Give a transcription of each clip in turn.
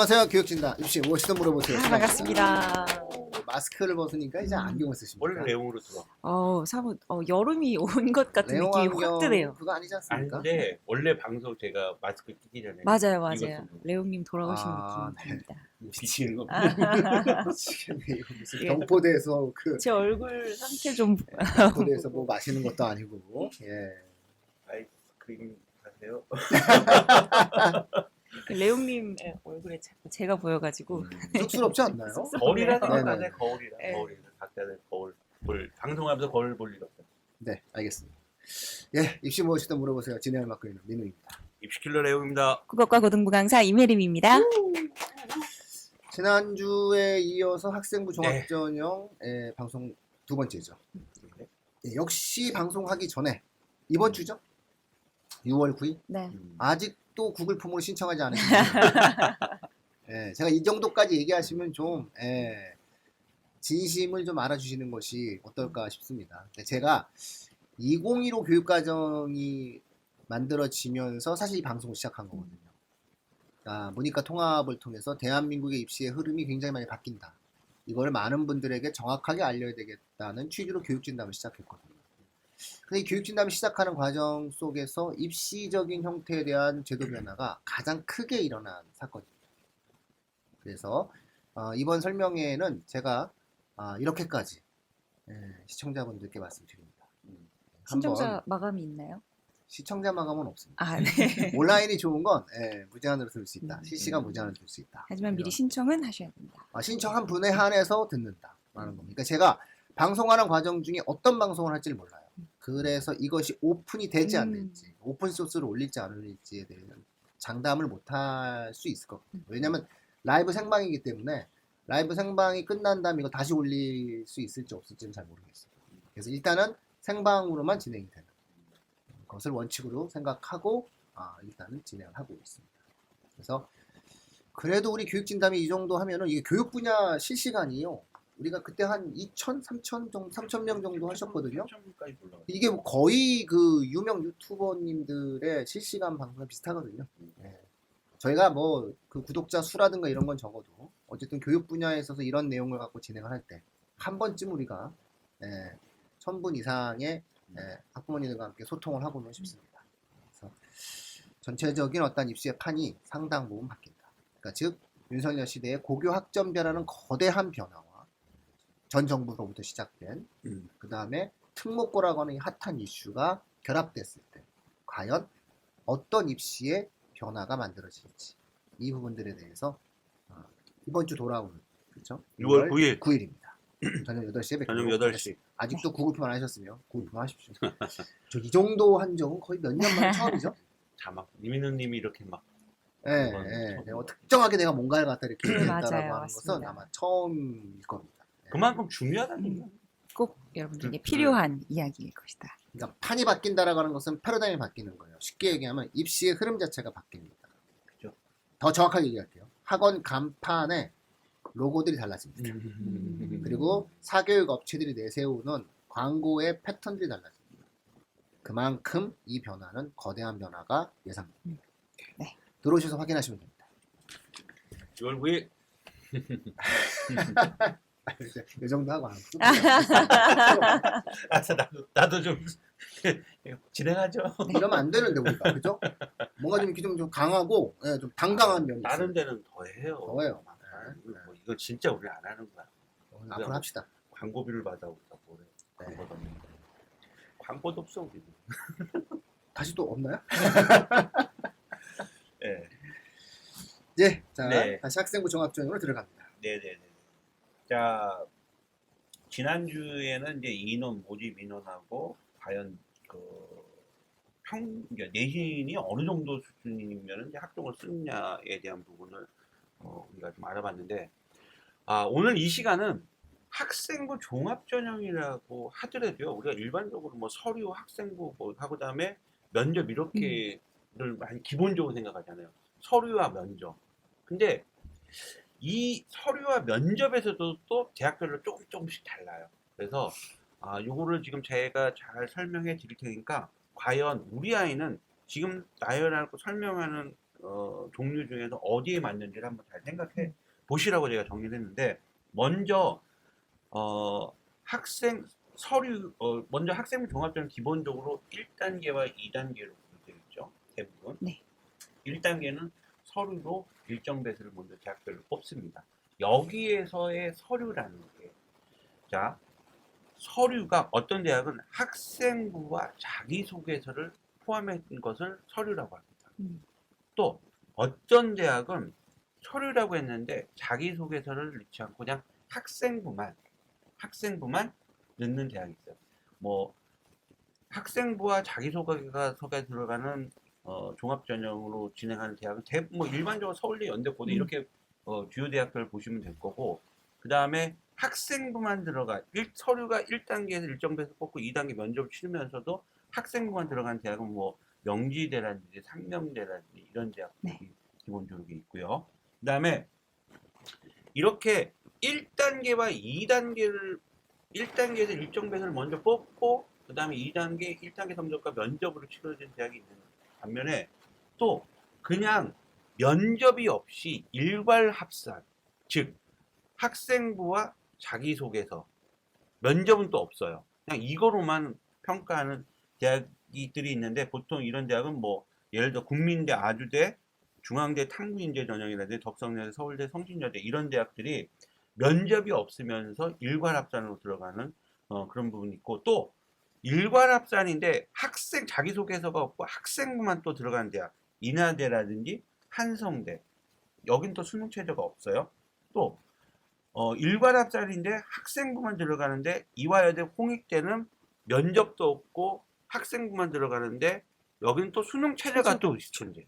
안녕하세요. 교육진단 입시 무엇이든 물어보세요. 반갑습니다. 마스크를 벗으니까 이제 안경을 쓰십니다. 원래 레옹으로 들어. 사뭇 여름이 온 것 같은 레옹 느낌이 확 안경 드네요. 그거 아니지 않습니까? 아닌데 원래 방송 제가 마스크 끼기 전에 맞아요, 이거 맞아요. 쓰고 레옹님 돌아오신 아, 느낌입니다. 비치는 거. 미치겠네. 이거 무슨 예. 경포대에서 그 제 얼굴 상태 좀 경포대에서 뭐 마시는 것도 아니고. 예. 아이스크림 하세요? 레옹님 얼굴에 자꾸 제가 보여가지고 쑥스럽지 않나요? 거울이라 네네. 생각하세요. 거울이라. 네. 거울이라. 각자의 거울. 방송하면서 거울 볼 일 없어요. 네, 알겠습니다. 예, 입시 무엇이든 물어보세요. 진행을 맡고 있는 민우입니다. 입시킬러 레옹입니다. 국어과 고등부 강사 임혜림입니다. 지난주에 이어서 학생부 종합전형 방송 두 번째죠. 예, 역시 방송하기 전에 이번 주죠? 6월 9일? 네. 아직도 구글 폼으로 신청하지 않으시죠? 예, 제가 이 정도까지 얘기하시면 좀 진심을 좀 알아주시는 것이 어떨까 싶습니다. 제가 2015 교육과정이 만들어지면서 사실 이 방송을 시작한 거거든요. 그러니까 문이과 통합을 통해서 대한민국의 입시의 흐름이 굉장히 많이 바뀐다. 이걸 많은 분들에게 정확하게 알려야 되겠다는 취지로 교육진담을 시작했거든요. 근데 이 교육진담을 시작하는 과정 속에서 입시적인 형태에 대한 제도 변화가 가장 크게 일어난 사건입니다. 그래서 이번 설명회에는 제가 이렇게까지 시청자분들께 말씀드립니다. 신청자 마감이 있나요? 시청자 마감은 없습니다. 아, 네. 온라인이 좋은 건 무제한으로 들을 수 있다. 실시간 무제한으로 들을 수 있다. 하지만 미리 신청은 하셔야 됩니다. 신청한 분에 한해서 듣는다. 라는 겁니다. 그러니까 제가 방송하는 과정 중에 어떤 방송을 할지를 몰라요. 그래서 이것이 오픈이 되지 않을지, 오픈 소스를 올릴지 안 올릴지에 대한 장담을 못 할 수 있을 것 같아요. 왜냐면 라이브 생방이기 때문에 라이브 생방이 끝난 다음에 이거 다시 올릴 수 있을지 없을지는 잘 모르겠어요. 그래서 일단은 생방으로만 진행이 되는 것을 원칙으로 생각하고 일단은 진행을 하고 있습니다. 그래서 그래도 우리 교육진담이 이 정도 하면은 이게 교육 분야 실시간이요. 우리가 그때 한 2,000, 3,000 정도, 3,000명 정도 하셨거든요. 3,000까지 올라가. 이게 뭐 거의 그 유명 유튜버님들의 실시간 방송과 비슷하거든요. 저희가 뭐 그 구독자 수라든가 이런 건 적어도 어쨌든 교육 분야에 있어서 이런 내용을 갖고 진행을 할 때 한 번쯤 우리가 1,000분 이상의 학부모님들과 함께 소통을 하고는 싶습니다. 그래서 전체적인 어떤 입시의 판이 상당 부분 바뀐다. 그러니까 즉 윤석열 시대의 고교 학점제라는 거대한 변화와 전 정부로부터 시작된 그 다음에 특목고라고 하는 이 핫한 이슈가 결합됐을 때 과연 어떤 입시의 변화가 만들어질지 이 부분들에 대해서 이번 주 돌아오는 그렇죠? 6월 9일. 9일입니다. 저녁 8시에 뵙도록 저녁 8시. 아직도 구글표 안 하셨으면 구글표 하십시오. 저 이 정도 한 적은 거의 몇 년 만에 처음이죠? 자막. 이민우님이 이렇게 막. 특정하게 내가 뭔가를 갖다 이렇게 맞아요, 했다라고 하는 맞습니다. 것은 아마 처음일 겁니다. 그만큼 중요하다는 얘기야. 꼭 여러분들에게 필요한 이야기일 것이다. 그러니까 판이 바뀐다라고 하는 것은 패러다임이 바뀌는 거예요. 쉽게 얘기하면 입시의 흐름 자체가 바뀝니다. 그죠. 더 정확하게 얘기할게요. 학원 간판에 로고들이 달라집니다. 그리고 사교육 업체들이 내세우는 광고의 패턴들이 달라집니다. 그만큼 이 변화는 거대한 변화가 예상됩니다. 네. 들어오셔서 확인하시면 됩니다. 6월 9일. 이 정도 하고 안 나도 좀 진행하죠. 이러면 안 되는데 우리가 그죠? 뭔가 좀 이렇게 좀 강하고 좀 당당한 면이 다른 있어요. 데는 더 해요. 더해요. 뭐 이거 진짜 우리 안 하는 거야. 앞으로 합시다. 광고비를 받아 우리가 뭐래. 네. 광고도 없는데. 광고도 없어 우리는. 다시 또 없나요? 네. 네, 자 네. 다시 학생부 종합전형으로 들어갑니다. 네네네. 자, 지난주에는 이제 인원, 모집 인원하고 과연 그러니까 내신이 어느 정도 수준이면 이제 학종을 쓰느냐에 대한 부분을 우리가 좀 알아봤는데, 오늘 이 시간은 학생부 종합전형이라고 하더라도요, 우리가 일반적으로 뭐 서류, 학생부 뭐 하고 그다음에 면접 이렇게를 많이 기본적으로 생각하잖아요. 서류와 면접. 근데 이 서류와 면접에서도 또 대학별로 조금씩 달라요. 그래서 요거를 지금 제가 잘 설명해 드릴 테니까 과연 우리 아이는 지금 나열하고 설명하는 종류 중에서 어디에 맞는지를 한번 잘 생각해 보시라고 제가 정리를 했는데, 먼저 학생 서류 먼저 학생부 종합전형 기본적으로 1단계와 2단계로 되어 있죠. 대부분. 네. 1단계는 서류로 일정 배수를 먼저 대학별로 뽑습니다. 여기에서의 서류라는 게, 자, 서류가 어떤 대학은 학생부와 자기소개서를 포함한 것을 서류라고 합니다. 또 어떤 대학은 서류라고 했는데 자기소개서를 넣지 않고 그냥 학생부만 넣는 대학이 있어요. 뭐 학생부와 자기소개서가 들어가는 종합전형으로 진행하는 대학은 뭐 일반적으로 서울대, 연대, 고대 이렇게 주요 대학들을 보시면 될 거고, 그 다음에 학생부만 서류가 1단계에서 일정 배수 뽑고 2단계 면접을 치르면서도 학생부만 들어간 대학은 뭐 명지대라든지 상명대라든지 이런 대학들이 기본적으로 있고요. 그 다음에 이렇게 1단계와 1단계에서 일정 배수를 먼저 뽑고 그 다음에 2단계, 1단계 성적과 면접으로 치러진 대학이 있는 반면에, 또 그냥 면접이 없이 일괄 합산, 즉 학생부와 자기소개서, 면접은 또 없어요. 그냥 이거로만 평가하는 대학들이 있는데, 보통 이런 대학은 뭐 예를 들어 국민대, 아주대, 중앙대 탐구인재 전형이라든지 덕성여대, 서울대, 성신여대 이런 대학들이 면접이 없으면서 일괄 합산으로 들어가는 그런 부분이 있고, 또 일괄 합산인데 학생 자기소개서가 없고 학생부만 또 들어가는 대학, 인하대라든지 한성대, 여긴 또 수능 최저가 없어요. 또 일괄 합산인데 학생부만 들어가는데 이화여대, 홍익대는 면접도 없고 학생부만 들어가는데 여기는 또 수능 최저가 또 존재해요.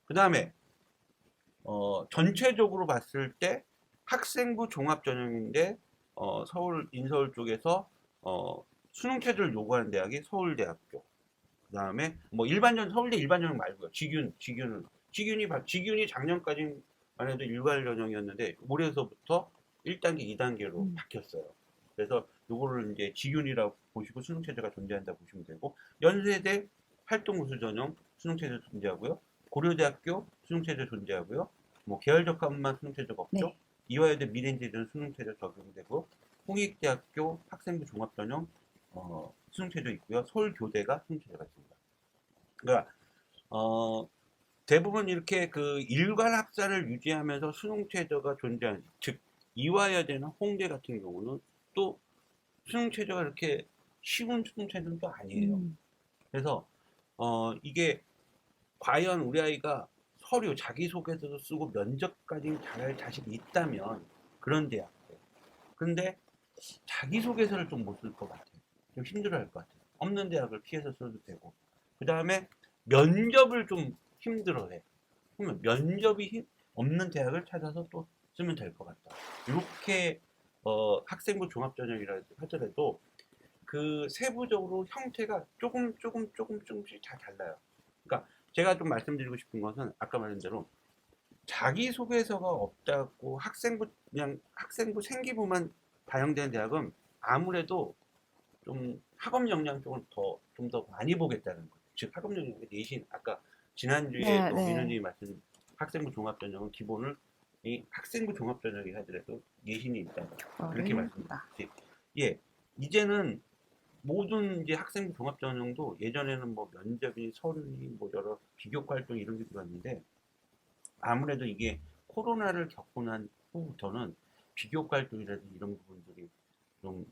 그 다음에 전체적으로 봤을 때 학생부 종합전형인데 서울 인서울 쪽에서 수능 최저를 요구하는 대학이 서울대학교. 그 다음에 뭐 서울대 일반전형 말고요. 직윤이 작년까지만 해도 일괄 전형이었는데 올해서부터 1단계, 2단계로 바뀌었어요. 그래서 요거를 이제 직윤이라고 보시고 수능 최저가 존재한다 보시면 되고, 연세대 활동우수 전형 수능 최저 존재하고요. 고려대학교 수능 최저 존재하고요. 뭐 계열적합만 수능 최저가 없죠. 네. 이화여대 미래인재들은 수능 최저 적용되고, 홍익대학교 학생부 종합전형 수능 최저 있고요. 서울교대가 수능 최저가 있습니다. 그러니까 대부분 이렇게 그 일괄 합산을 유지하면서 수능 최저가 존재하는, 즉 이화여대나 홍대 같은 경우는 또 수능 최저가 이렇게 쉬운 수능 최저는 또 아니에요. 그래서 이게 과연 우리 아이가 서류 자기소개서도 쓰고 면접까지 잘할 자신이 있다면 그런 대학들. 근데 자기소개서를 좀 못 쓸 것 같아요. 좀 힘들어할 것 같아요. 없는 대학을 피해서 써도 되고. 그 다음에 면접을 좀 힘들어해. 그러면 면접이 없는 대학을 찾아서 또 쓰면 될 것 같다. 이렇게 학생부 종합전형이라 하더라도 그 세부적으로 형태가 조금씩 다 달라요. 그러니까 제가 좀 말씀드리고 싶은 것은 아까 말한 대로 자기소개서가 없다고 그냥 학생부 생기부만 반영되는 대학은 아무래도 좀 학업 역량 쪽을 좀 더 많이 보겠다는 거죠. 즉 학업 역량의 내신, 아까 지난주에 또 민원님이 말씀 학생부 종합전형은 기본을 이 학생부 종합전형이 하더라도 내신이 있다, 그렇게 말씀드렸지. 예, 이제는 모든 이제 학생부 종합전형도 예전에는 뭐 면접이, 서류니 뭐 여러 비교과 활동 이런 게 들어왔는데, 아무래도 이게 코로나를 겪고 난 후부터는 비교과 활동이라든지 이런 부분들이 좀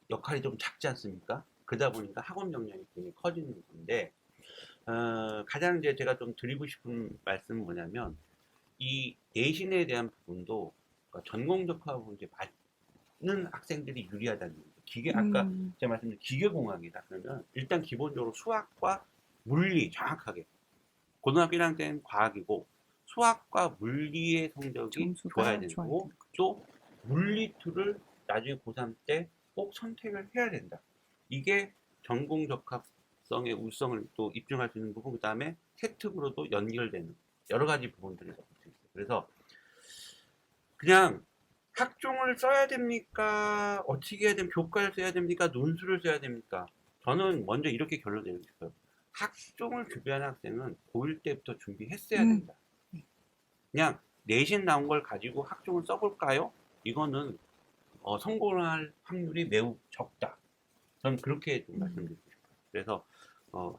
역할이 좀 작지 않습니까? 그러다 보니까 학업 역량이 굉장히 커지는 건데, 가장 이제 제가 좀 드리고 싶은 말씀은 뭐냐면, 이 내신에 대한 부분도 전공적화 부분 이제 맞는 학생들이 유리하다는 거죠. 아까 제가 말씀드린 기계공학이다 그러면 일단 기본적으로 수학과 물리 정확하게, 고등학교 1학년 때는 과학이고 수학과 물리의 성적이 좋아야 되고, 또 물리 2를 나중에 고3 때 꼭 선택을 해야 된다. 이게 전공 적합성의 우수성을 또 입증할 수 있는 부분, 그 다음에 세특으로도 연결되는 여러 가지 부분들이 있어요. 그래서 그냥 학종을 써야 됩니까? 어떻게 해야 됩니까? 교과를 써야 됩니까? 논술을 써야 됩니까? 저는 먼저 이렇게 결론 내리고 싶어요. 학종을 준비하는 학생은 고1 때부터 준비했어야 음. 된다. 그냥 내신 나온 걸 가지고 학종을 써볼까요? 이거는 성공할 확률이 매우 적다. 저는 그렇게 좀 말씀드리고 싶어요. 그래서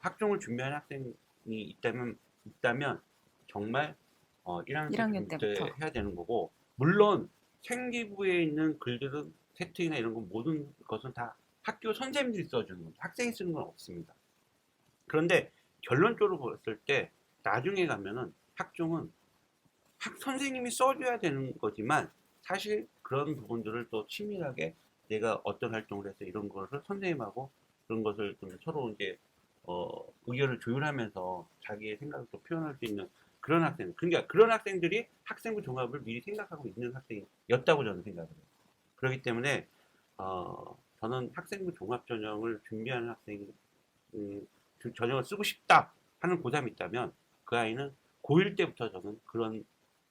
학종을 준비하는 학생이 있다면 정말 1학년 때부터 해야 되는 거고, 물론 생기부에 있는 글들은 세팅이나 이런 건 모든 것은 다 학교 선생님들이 써주는 겁니다. 학생이 쓰는 건 없습니다. 그런데 결론적으로 봤을 때 나중에 가면은 학종은 선생님이 써줘야 되는 거지만, 사실 그런 부분들을 또 치밀하게 내가 어떤 활동을 해서 이런 것을 선생님하고 그런 것을 좀 서로 이제 의견을 조율하면서 자기의 생각을 또 표현할 수 있는 그런 학생, 그러니까 그런 학생들이 학생부 종합을 미리 생각하고 있는 학생이었다고 저는 생각을 해요. 그렇기 때문에 저는 학생부 종합 전형을 준비하는 학생이 전형을 쓰고 싶다 하는 고3이 있다면, 그 아이는 고1 때부터 저는 그런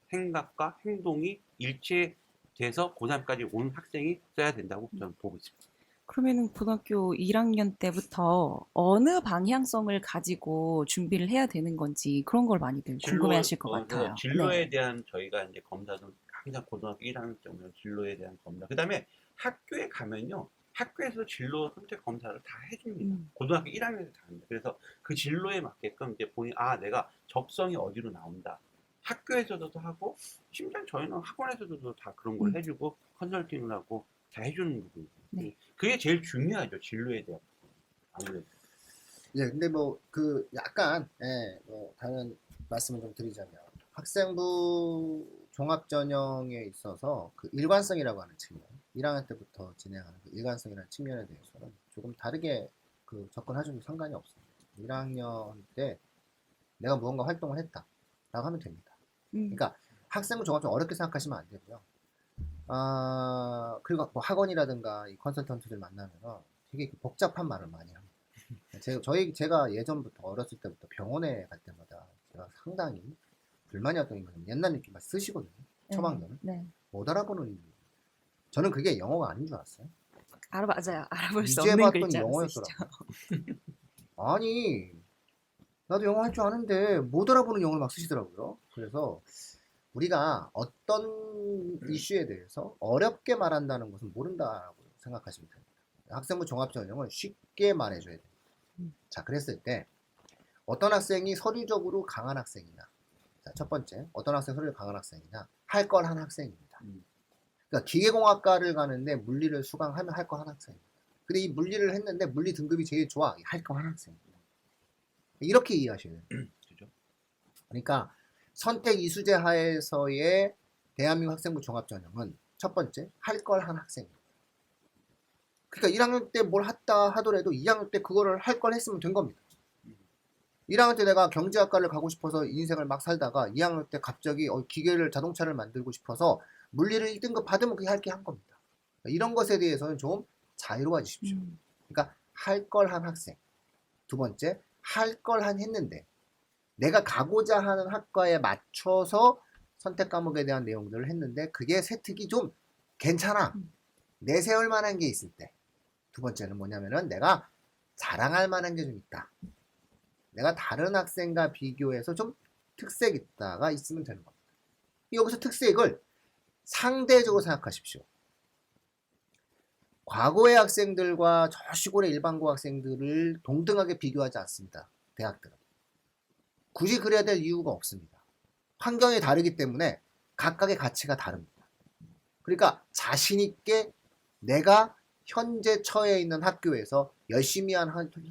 생각과 행동이 일치돼서 고3까지 온 학생이 써야 된다고 저는 보고 있습니다. 그러면은 고등학교 1학년 때부터 어느 방향성을 가지고 준비를 해야 되는 건지 그런 걸 많이들 궁금해하실 것 같아요. 진로에 네. 대한 저희가 이제 검사도 항상 고등학교 1학년 때면 진로에 대한 검사. 그다음에 학교에 가면요, 학교에서 진로 선택 검사를 다 해줍니다. 고등학교 1학년에서 다 합니다. 그래서 그 진로에 맞게끔 이제 본인 내가 적성이 어디로 나온다. 학교에서도 하고, 심지어 저희는 학원에서도 다 그런 걸 해주고 컨설팅을 하고 다 해주는 부분이에요. 네. 그게 제일 중요하죠, 진로에 대한 부분. 아무래도. 예, 근데 뭐 그 약간 뭐 다른 말씀을 좀 드리자면, 학생부 종합전형에 있어서 그 일관성이라고 하는 측면, 1학년 때부터 진행하는 그 일관성이라는 측면에 대해서는 조금 다르게 그 접근하셔도 상관이 없습니다. 1학년 때 내가 무언가 활동을 했다라고 하면 됩니다. 그러니까 학생부 종합전형 어렵게 생각하시면 안 되고요. 그리고 뭐 학원이라든가 이 컨설턴트들 만나면 되게 복잡한 말을 많이 합니다. 제가 예전부터 어렸을 때부터 병원에 갈 때마다 제가 상당히 불만이었던 게 뭐냐면, 옛날 느낌 막 쓰시거든요. 처방전을. 네. 못 알아보는 이유. 저는 그게 영어가 아닌 줄 알았어요. 맞아요. 알아볼 수 이제 없는 봤더니 글자 영어였더라고요. 쓰시죠. 아니, 나도 영어 할 줄 아는데 못 알아보는 영어를 막 쓰시더라고요. 그래서 우리가 어떤 이슈에 대해서 어렵게 말한다는 것은 모른다라고 생각하시면 됩니다. 학생부 종합전형은 쉽게 말해줘야 됩니다. 자, 그랬을 때 어떤 학생이 서류적으로 강한 학생이냐. 자, 첫 번째, 어떤 학생이 서류적으로 강한 학생이냐. 할 걸 한 학생입니다. 그러니까 기계공학과를 가는데 물리를 수강하면 할 걸 한 학생입니다. 근데 이 물리를 했는데 물리 등급이 제일 좋아. 할 걸 한 학생입니다. 이렇게 이해하셔야 돼요. 그죠? 그러니까 선택 이수제 하에서의 대한민국 학생부 종합전형은 첫 번째, 할 걸 한 학생입니다. 그러니까 1학년 때 뭘 했다 하더라도 2학년 때 그거를 할 걸 했으면 된 겁니다. 1학년 때 내가 경제학과를 가고 싶어서 인생을 막 살다가 2학년 때 갑자기 자동차를 만들고 싶어서 물리를 1등급 받으면 그게 할 게 한 겁니다. 이런 것에 대해서는 좀 자유로워지십시오. 그러니까 할 걸 한 학생. 두 번째, 할 걸 한 했는데 내가 가고자 하는 학과에 맞춰서 선택 과목에 대한 내용들을 했는데 그게 세특이 좀 괜찮아. 내세울 만한 게 있을 때. 두 번째는 뭐냐면은 내가 자랑할 만한 게 좀 있다. 내가 다른 학생과 비교해서 좀 특색 있다가 있으면 되는 겁니다. 여기서 특색을 상대적으로 생각하십시오. 과거의 학생들과 저 시골의 일반고 학생들을 동등하게 비교하지 않습니다. 대학들은. 굳이 그래야 될 이유가 없습니다. 환경이 다르기 때문에 각각의 가치가 다릅니다. 그러니까 자신 있게 내가 현재 처해 있는 학교에서 열심히 한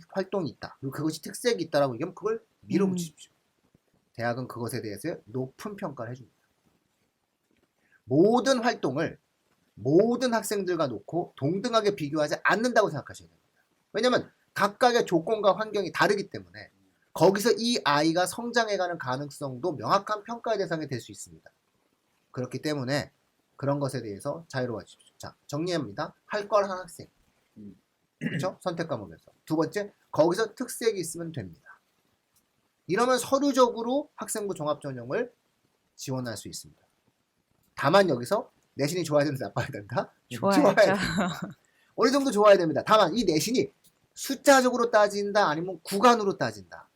활동이 있다. 그리고 그것이 특색이 있다라고 얘기하면 그걸 밀어붙이십시오. 대학은 그것에 대해서 높은 평가를 해줍니다. 모든 활동을 모든 학생들과 놓고 동등하게 비교하지 않는다고 생각하셔야 됩니다. 왜냐하면 각각의 조건과 환경이 다르기 때문에 거기서 이 아이가 성장해가는 가능성도 명확한 평가의 대상이 될 수 있습니다. 그렇기 때문에 그런 것에 대해서 자유로워지십시오. 자, 정리합니다. 할 걸 한 학생. 그렇죠? 선택 과목에서. 두 번째, 거기서 특색이 있으면 됩니다. 이러면 서류적으로 학생부 종합전형을 지원할 수 있습니다. 다만 여기서 내신이 좋아야 된다, 나빠야 된다? 좋아야죠. 어느 정도 좋아야 됩니다. 다만 이 내신이 숫자적으로 따진다 아니면 구간으로 따진다.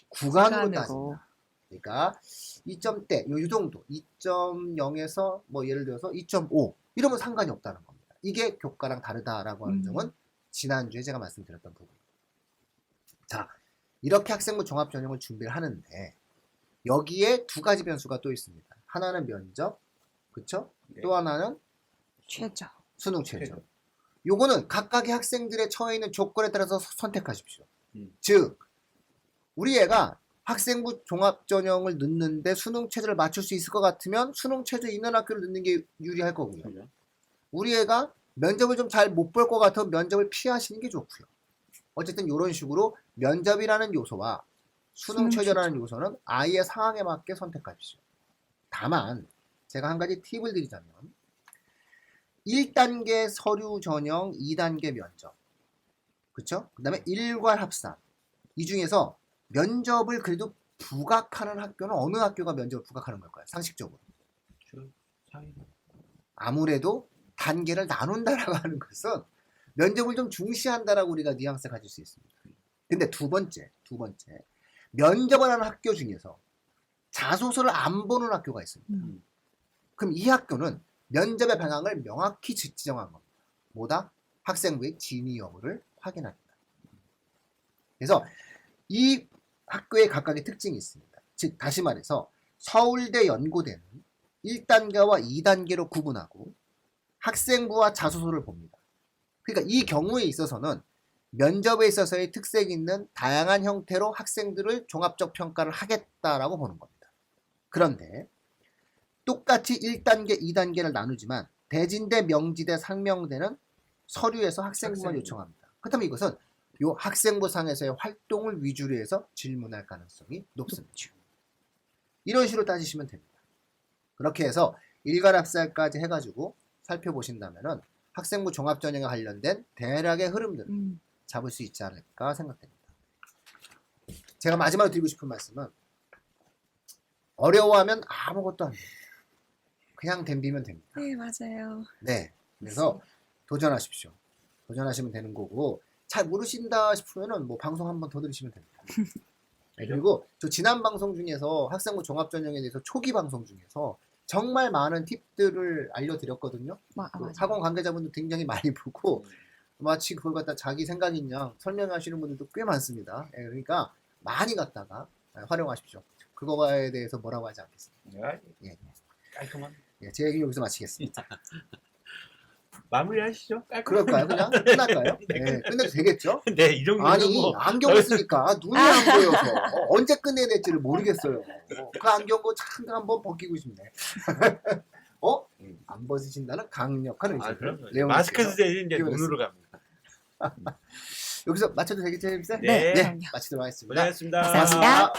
구간으로 따진다. 그러니까 2점대 요 정도 2.0에서 뭐 예를 들어서 2.5 이러면 상관이 없다는 겁니다. 이게 교과랑 다르다라고 하는 점은 지난주에 제가 말씀드렸던 부분. 자, 이렇게 학생부 종합전형을 준비를 하는데 여기에 두 가지 변수가 또 있습니다. 하나는 면접, 그쵸? 네. 또 하나는 최저. 수능 최저. 요거는 각각의 학생들의 처해 있는 조건에 따라서 선택하십시오. 즉 우리 애가 학생부 종합전형을 넣는데 수능 최저를 맞출 수 있을 것 같으면 수능 최저 있는 학교를 넣는 게 유리할 거고요. 그죠? 우리 애가 면접을 좀 잘 못 볼 것 같으면 면접을 피하시는 게 좋고요. 어쨌든 이런 식으로 면접이라는 요소와 수능 최저라는 요소는 아이의 상황에 맞게 선택하십시오. 다만 제가 한 가지 팁을 드리자면 1단계 서류 전형, 2단계 면접, 그쵸? 그 다음에 일괄 합산. 이 중에서 면접을 그래도 부각하는 학교는 어느 학교가 면접을 부각하는 걸까요? 상식적으로. 아무래도 단계를 나눈다라고 하는 것은 면접을 좀 중시한다라고 우리가 뉘앙스를 가질 수 있습니다. 근데 두 번째. 면접을 하는 학교 중에서 자소서를 안 보는 학교가 있습니다. 그럼 이 학교는 면접의 방향을 명확히 지정한 겁니다. 뭐다? 학생부의 진위 여부를 확인합니다. 그래서 이 학교의 각각의 특징이 있습니다. 즉 다시 말해서 서울대 연고대는 1단계와 2단계로 구분하고 학생부와 자소서를 봅니다. 그러니까 이 경우에 있어서는 면접에 있어서의 특색이 있는 다양한 형태로 학생들을 종합적 평가를 하겠다라고 보는 겁니다. 그런데 똑같이 1단계, 2단계를 나누지만 대진대, 명지대, 상명대는 서류에서 학생부만 요청합니다. 그렇다면 이것은 이 학생부 상에서의 활동을 위주로 해서 질문할 가능성이 높습니다. 이런 식으로 따지시면 됩니다. 그렇게 해서 일괄합산까지 해가지고 살펴보신다면은 학생부 종합전형에 관련된 대략의 흐름들을 잡을 수 있지 않을까 생각됩니다. 제가 마지막으로 드리고 싶은 말씀은 어려워하면 아무것도 안 됩니다. 그냥 덤비면 됩니다. 네, 맞아요. 네, 그래서 도전하십시오. 도전하시면 되는 거고 잘 모르신다 싶으면은 뭐 방송 한 번 더 들으시면 됩니다. 네, 그리고 저 지난 방송 중에서 학생부 종합전형에 대해서 초기 방송 중에서 정말 많은 팁들을 알려드렸거든요. 맞아요. 학원 관계자분들 굉장히 많이 보고 마치 그걸 갖다 자기 생각인 양 설명하시는 분들도 꽤 많습니다. 예, 그러니까 많이 갖다가 활용하십시오. 그거에 대해서 뭐라고 하지 않겠습니다. 예. 깔끔한. 예, 제 얘기 여기서 마치겠습니다. 마무리하시죠. 그럴까요? 그냥 끝날까요? 네, 끝내도 되겠죠? 네, 이 정도면 아니 뭐. 안경을 쓰니까 눈이 안 보여서 언제 끝내야 될지를 모르겠어요. 그 안경고 참 한번 벗기고 싶네. 안 벗으신다는 강력한 의지. 아, 그럼요. 레옹 마스크 님께서 쓰세요. 이제 기원했습니다. 눈으로 갑니다. 여기서 맞춰도 되겠죠, 쌤? 네, 네, 그럼요. 마치도록 하겠습니다. 고생하셨습니다. 감사합니다.